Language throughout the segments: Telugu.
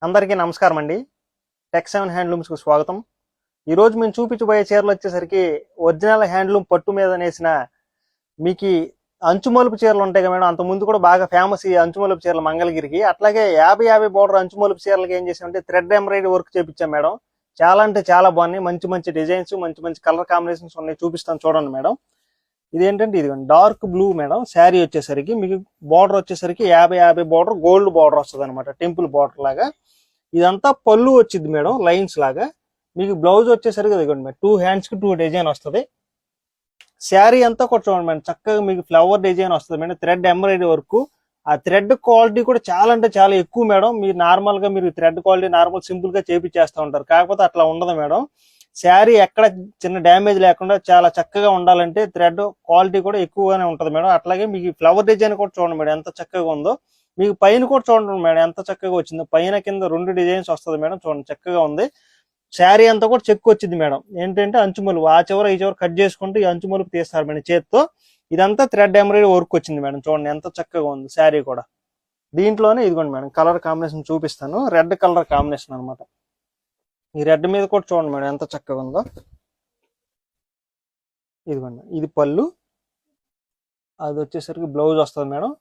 అందరికీ నమస్కారం అండి. టెక్7 హ్యాండ్లూమ్స్కు స్వాగతం. ఈరోజు మేము చూపించబోయే చీరలు వచ్చేసరికి ఒరిజినల్ హ్యాండ్లూమ్ పట్టు మీద నేసిన మీకు అంచుమలుపు చీరలు ఉంటాయి కదా మేడం. అంత ముందు కూడా బాగా ఫేమస్ ఈ అంచుమలుపు చీరలు మంగళగిరికి. అట్లాగే 50-50 బోర్డర్ అంచుమలుపు చీరలకి ఏం చేసామంటే థ్రెడ్ ఎంబ్రాయిడరీ వర్క్ చేపించాం మేడం. చాలా అంటే చాలా బాగున్నాయి. మంచి మంచి డిజైన్స్, మంచి మంచి కలర్ కాంబినేషన్స్ ఉన్నాయి. చూపిస్తాను చూడండి మేడం. ఇదేంటంటే ఇది డార్క్ బ్లూ మేడం. శారీ వచ్చేసరికి మీకు బోర్డర్ వచ్చేసరికి 50-50 బోర్డర్, గోల్డ్ బోర్డర్ వస్తుంది అనమాట, టెంపుల్ బోర్డర్ లాగా. ఇదంతా పళ్ళు వచ్చింది మేడం, లైన్స్ లాగా. మీకు బ్లౌజ్ వచ్చేసరికి ఇదిగోండి మేడం, 2 హ్యాండ్స్ కి 2 డిజైన్ వస్తుంది. శారీ అంతా కూడా చూడండి మేడం, చక్కగా మీకు ఫ్లవర్ డిజైన్ వస్తుంది మేడం. Thread embroidery work. ఆ థ్రెడ్ క్వాలిటీ కూడా చాలా అంటే చాలా ఎక్కువ మేడం. మీరు నార్మల్ గా మీరు థ్రెడ్ క్వాలిటీ నార్మల్ సింపుల్ గా చేపించేస్తూ ఉంటారు, కాకపోతే అట్లా ఉండదు మేడం. శారీ ఎక్కడ చిన్న డ్యామేజ్ లేకుండా చాలా చక్కగా ఉండాలంటే థ్రెడ్ క్వాలిటీ కూడా ఎక్కువగానే ఉంటుంది మేడం. అట్లాగే మీకు ఫ్లవర్ డిజైన్ కూడా చూడండి మేడం ఎంత చక్కగా ఉందో. మీకు పైన కూడా చూడండి మేడం ఎంత చక్కగా వచ్చిందో. పైన కింద 2 డిజైన్స్ వస్తుంది మేడం. చూడండి చక్కగా ఉంది. శారీ అంతా కూడా చెక్కు వచ్చింది మేడం. ఏంటంటే అంచుమలుపు ఆ చివర ఈ చివర కట్ చేసుకుంటూ ఈ అంచుమలుపు తీస్తారు మేడం చేత్తో. ఇదంతా థ్రెడ్ ఎంబ్రాయిడరీ వర్క్ వచ్చింది మేడం. చూడండి ఎంత చక్కగా ఉంది శారీ కూడా. దీంట్లోనే ఇదిగోండి మేడం కలర్ కాంబినేషన్ చూపిస్తాను. రెడ్ కలర్ కాంబినేషన్ అనమాట. ఈ రెడ్ మీద కూడా చూడండి మేడం ఎంత చక్కగా ఉందో. ఇదిగోండి ఇది పళ్ళు, అది వచ్చేసరికి బ్లౌజ్ వస్తుంది మేడం.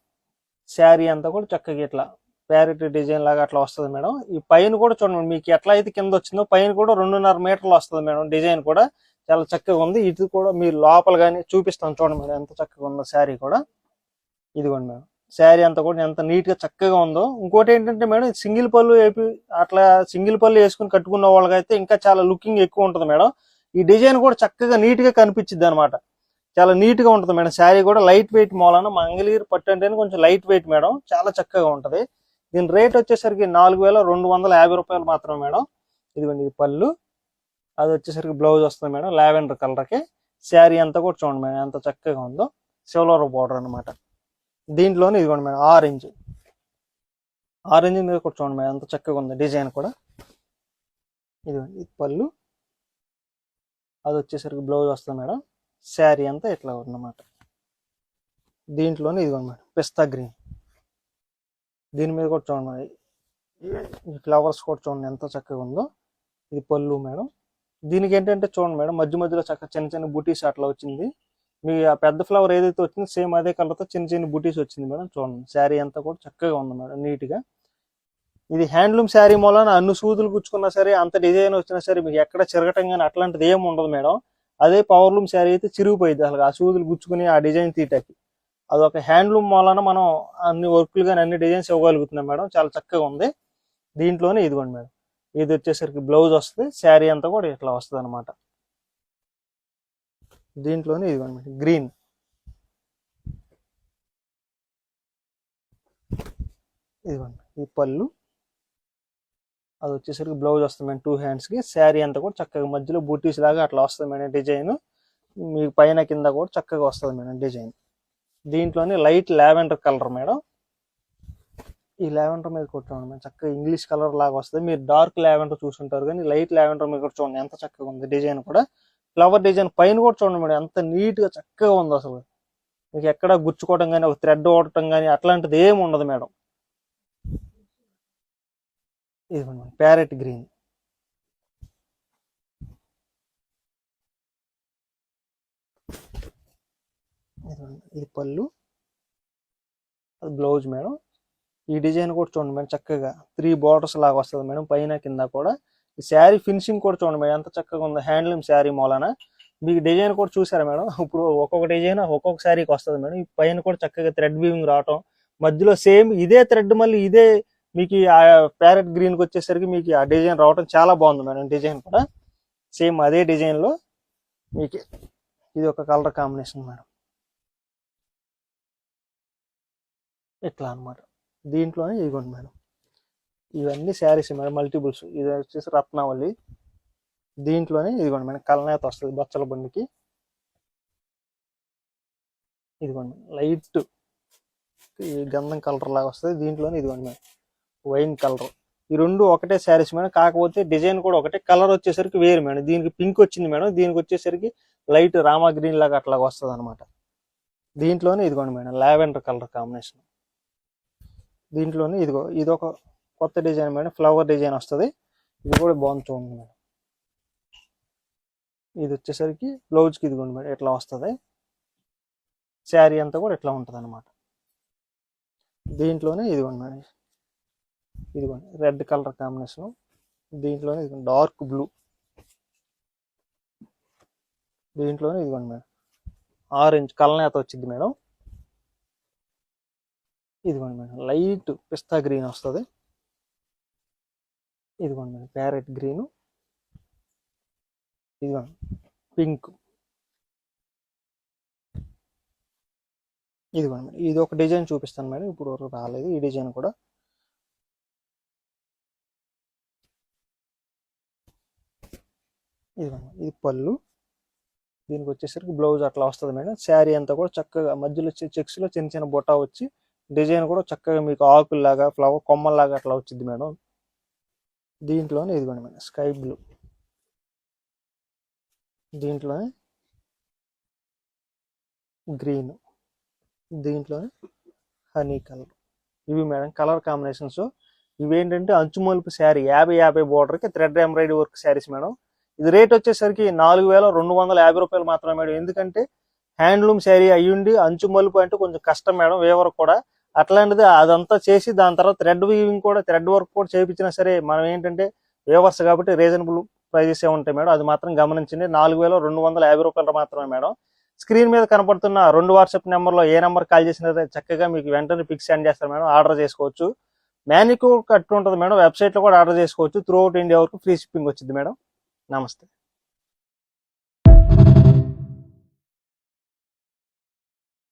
శారీ అంతా కూడా చక్కగా ఇట్లా ప్యారెట్ డిజైన్ లాగా అట్లా వస్తుంది మేడం. ఈ పైన కూడా చూడండి మీకు ఎట్లా అయితే కింద వచ్చిందో పైన కూడా 2.5 మీటర్లు వస్తుంది మేడం. డిజైన్ కూడా చాలా చక్కగా ఉంది. ఇది కూడా మీరు లోపల కానీ చూపిస్తాను చూడండి మేడం ఎంత చక్కగా ఉందో శారీ కూడా. ఇదిగోండి మేడం శారీ అంతా కూడా ఎంత నీట్ గా చక్కగా ఉందో. ఇంకోటి ఏంటంటే మేడం సింగిల్ పళ్ళు వేపి అట్లా సింగిల్ పళ్ళు వేసుకుని కట్టుకున్న వాళ్ళకైతే ఇంకా చాలా లుకింగ్ ఎక్కువ ఉంటుంది మేడం. ఈ డిజైన్ కూడా చక్కగా నీట్ గా కనిపించింది అనమాట. చాలా నీట్ గా ఉంటుంది మేడం. శారీ కూడా లైట్ వెయిట్ మూలన మంగళగిరి పట్టు అంటేనే కొంచెం లైట్ వెయిట్ మేడం. చాలా చక్కగా ఉంటది. దీని రేట్ వచ్చేసరికి 4,250 రూపాయలు మాత్రమే మేడం. ఇదిగోండి ఇది పళ్ళు, అది వచ్చేసరికి బ్లౌజ్ వస్తుంది మేడం లావెండర్ కలర్ కి. శారీ అంతా కూడా చూడండి మేడం ఎంత చక్కగా ఉందో. సిల్వర్ బోర్డర్ అనమాట. దీంట్లోనే ఇదిగోండి మేడం ఆరెంజ్ మీద కూడా చూడండి మేడం ఎంత చక్కగా ఉంది డిజైన్ కూడా. ఇదిగోండి ఇది పళ్ళు, అది వచ్చేసరికి బ్లౌజ్ వస్తుంది మేడం. శారీ అంతా ఇట్లా ఉందన్నమాట. దీంట్లోనే ఇదిగోండి మేడం పిస్తా గ్రీన్. దీని మీద కూడా చూడండి మేడం ఈ ఫ్లవర్స్ కూడా చూడండి ఎంత చక్కగా ఉందో. ఇది పళ్ళు మేడం. దీనికి ఏంటంటే చూడండి మేడం మధ్య మధ్యలో చక్కగా చిన్న చిన్న బుటీస్ అట్లా వచ్చింది. మీ ఆ పెద్ద ఫ్లవర్ ఏదైతే వచ్చిందో సేమ్ అదే కలర్తో చిన్న చిన్న బుటీస్ వచ్చింది మేడం. చూడండి శారీ అంతా కూడా చక్కగా ఉంది మేడం నీట్ గా. ఇది హ్యాండ్లూమ్ శారీ మూలన అన్ని సూదులు గుచ్చుకున్నా సరే, అంత డిజైన్ వచ్చినా సరే మీకు ఎక్కడ చిరగటం కానీ అట్లాంటిది ఏమి ఉండదు మేడం. అదే పవర్లూమ్ శారీ అయితే చిరిగిపోయింది అసలు ఆ సూదులు గుచ్చుకుని ఆ డిజైన్ తీయటానికి. అదొక హ్యాండ్లూమ్ మూలన మనం అన్ని వర్క్లు కానీ అన్ని డిజైన్స్ ఇవ్వగలుగుతున్నాం మేడం. చాలా చక్కగా ఉంది. దీంట్లోనే ఇదిగోండి మేడం ఇది వచ్చేసరికి బ్లౌజ్ వస్తుంది. శారీ అంతా కూడా ఇట్లా వస్తుంది అనమాట. దీంట్లోనే ఇదిగోండి గ్రీన్, ఇదిగోండి ఈ పళ్ళు, అది వచ్చేసరికి బ్లౌజ్ వస్తుంది మేడం 2 హ్యాండ్స్ కి. శారీ అంతా కూడా చక్కగా మధ్యలో బూటీస్ లాగా అట్లా వస్తుంది మేడం డిజైన్. మీకు పైన కింద కూడా చక్కగా వస్తుంది మేడం డిజైన్. దీంట్లోనే లైట్ లావెండర్ కలర్ మేడం. ఈ లావెండర్ మీద కూడా చూడండి మేడం చక్కగా ఇంగ్లీష్ కలర్ లాగా వస్తుంది. మీరు డార్క్ లావెండర్ చూసుంటారు కానీ లైట్ లావెండర్ మీద కూడా చూడండి ఎంత చక్కగా ఉంది డిజైన్ కూడా. ఫ్లవర్ డిజైన్ పైన కూడా చూడండి మేడం ఎంత నీట్ గా చక్కగా ఉంది. అసలు మీకు ఎక్కడ గుచ్చుకోవడం కానీ ఒక థ్రెడ్ ఓడటం కానీ అట్లాంటిది ఏమి ఉండదు మేడం. ఇది ప్యారెట్ గ్రీన్, ఇది పళ్ళు, అది బ్లౌజ్ మేడం. ఈ డిజైన్ కూడా చూడండి మేడం చక్కగా 3 బార్డర్స్ లాగా వస్తుంది మేడం పైన కింద కూడా. ఈ శారీ ఫినిషింగ్ కూడా చూడండి మేడం ఎంత చక్కగా ఉంది హ్యాండ్లూమ్ శారీ మూలన. మీకు డిజైన్ కూడా చూసారా మేడం, ఇప్పుడు ఒక్కొక్క డిజైన్ ఒక్కొక్క శారీకి వస్తుంది మేడం. ఈ పైన కూడా చక్కగా థ్రెడ్ వీవింగ్ రావటం, మధ్యలో సేమ్ ఇదే థ్రెడ్ మళ్ళీ ఇదే మీకు ఆ ప్యారెట్ గ్రీన్కి వచ్చేసరికి మీకు ఆ డిజైన్ రావటం చాలా బాగుంది మేడం. డిజైన్ కూడా సేమ్ అదే డిజైన్ లో మీకు ఇది ఒక కలర్ కాంబినేషన్ మేడం ఇట్లా అనమాట. దీంట్లోనే ఇదిగోండి మేడం ఇవన్నీ శారీస్ మేడం మల్టిపుల్స్. ఇది వచ్చేసి రత్నావళి. దీంట్లోనే ఇదిగోండి మేడం కలనేత వస్తుంది బచ్చల బండికి. ఇదిగోండి లైట్ ఈ గంధం కలర్ లాగా వస్తుంది. దీంట్లోనే ఇదిగోండి మేడం వైన్ కలర్. ఈ 2 ఒకటే శారీస్ మేడం, కాకపోతే డిజైన్ కూడా ఒకటే, కలర్ వచ్చేసరికి వేరు మేడం. దీనికి పింక్ వచ్చింది మేడం, దీనికి వచ్చేసరికి లైట్ రామా గ్రీన్ లాగా అట్లాగా వస్తుంది అనమాట. దీంట్లోనే ఇదిగోండి మేడం లావెండర్ కలర్ కాంబినేషన్. దీంట్లోనే ఇదిగో ఇదొక కొత్త డిజైన్ మేడం, ఫ్లవర్ డిజైన్ వస్తుంది. ఇది కూడా బాగుంది చూడండి మేడం. ఇది వచ్చేసరికి బ్లౌజ్కి ఇదిగోండి మేడం ఇట్లా వస్తుంది. శారీ అంతా కూడా ఇట్లా ఉంటుంది అనమాట. దీంట్లోనే ఇదిగోండి మేడం, ఇదిగోండి రెడ్ కలర్ కాంబినేషన్, దీంట్లోనే ఇదిగోండి డార్క్ బ్లూ, దీంట్లోనే ఇదిగోండి మేడం ఆరెంజ్ కలనేత వచ్చింది మేడం. ఇదిగోండి మేడం లైట్ పిస్తా గ్రీన్ వస్తుంది. ఇదిగోండి మేడం ప్యారెట్ గ్రీను, ఇదిగోండి పింక్, ఇదిగోండి మేడం ఇది ఒక డిజైన్ చూపిస్తాను మేడం, ఇప్పుడు వరకు రాలేదు ఈ డిజైన్ కూడా. ఇదిగోండి ఇది పళ్ళు, దీనికి వచ్చేసరికి బ్లౌజ్ అట్లా వస్తుంది మేడం. శారీ అంతా కూడా చక్కగా మధ్యలో చెక్స్లో చిన్న చిన్న బొటా వచ్చి డిజైన్ కూడా చక్కగా మీకు ఆకుల్లాగా ఫ్లవర్ కొమ్మల్లాగా అట్లా వచ్చింది మేడం. దీంట్లోనే ఇదిగోండి మేడం స్కై బ్లూ, దీంట్లోనే గ్రీన్, దీంట్లోనే హనీ కలర్. ఇవి మేడం కలర్ కాంబినేషన్స్. ఇవేంటంటే అంచుమలుపు శారీ 50-50 బోర్డర్కి thread embroidery work saris madam. ఇది రేట్ వచ్చేసరికి 4250 రూపాయలు మాత్రమే మేడం. ఎందుకంటే హ్యాండ్లూమ్ శారీ అయ్యుండి అంచు మలుపు అంటే కొంచెం కష్టం మేడం వేవర్ కూడా. అట్లాంటిది అదంతా చేసి దాని తర్వాత థ్రెడ్ వీవింగ్ కూడా థ్రెడ్ వర్క్ కూడా చేయించినా సరే మనం ఏంటంటే వేవర్స్ కాబట్టి రీజనబుల్ ప్రైజెస్ ఉంటాయి మేడం. అది మాత్రం గమనించండి. 4250 రూపాయలు మాత్రమే మేడం. స్క్రీన్ మీద కనపడుతున్న 2 వాట్సాప్ నెంబర్లో ఏ నెంబర్ కాల్ చేసినా చక్కగా మీకు వెంటనే పిక్స్ సెండ్ చేస్తారు మేడం. ఆర్డర్ చేసుకోవచ్చు. మ్యానిక్యూర్ కట్టు ఉంటుంది మేడం. వెబ్సైట్లో కూడా ఆర్డర్ చేసుకోవచ్చు. త్రూ అవుట్ ఇండియా వరకు ఫ్రీ షిప్పింగ్ వచ్చింది మేడం. నమస్తే.